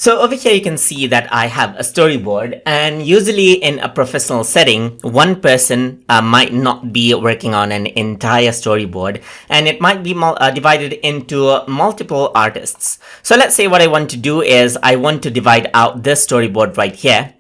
So over here you can see that I have a storyboard, and usually in a professional setting, one person might not be working on an entire storyboard, and it might be divided into multiple artists. So let's say what I want to do is I want to divide out this storyboard right here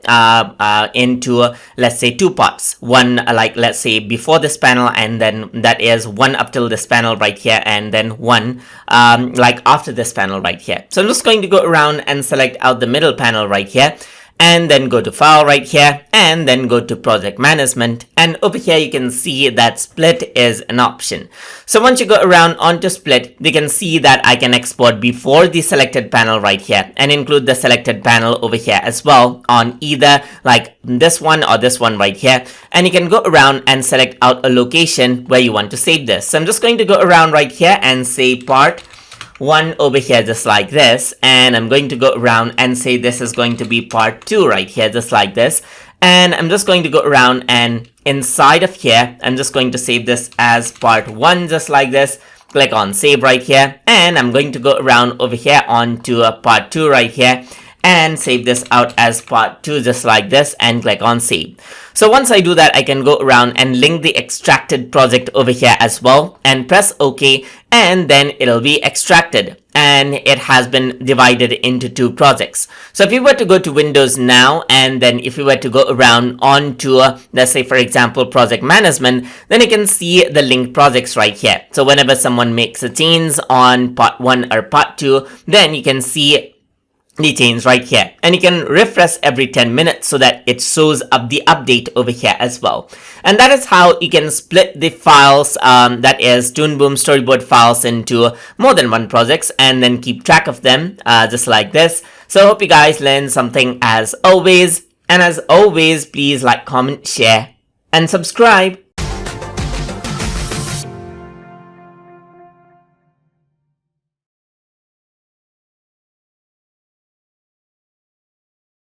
into let's say two parts. One like let's say before this panel, and then that is one up till this panel right here, and then one like after this panel right here. So I'm just going to go around and select out the middle panel right here, and then go to file right here, and then go to project management, and over here you can see that split is an option. So once you go around onto split, you can see that I can export before the selected panel right here and include the selected panel over here as well on either like this one or this one right here, and you can go around and select out a location where you want to save this. So I'm just going to go around right here and say part 1 over here just like this, and I'm going to go around and say this is going to be part 2 right here just like this, and I'm just going to go around and inside of here I'm just going to save this as part 1 just like this. Click on save right here, and I'm going to go around over here onto part 2 right here and save this out as part 2 just like this, and click on save. So once I do that, I can go around and link the extracted project over here as well and press OK, and then it'll be extracted and it has been divided into two projects. So if you were to go to Windows now, and then if you were to go around onto let's say for example project management, then you can see the linked projects right here. So whenever someone makes a change on part 1 or part 2, then you can see the change right here, and you can refresh every 10 minutes so that it shows up the update over here as well. And that is how you can split the files, that is Toon Boom Storyboard files, into more than one projects, and then keep track of them just like this. So I hope you guys learned something as always, and as always please like, comment, share and subscribe.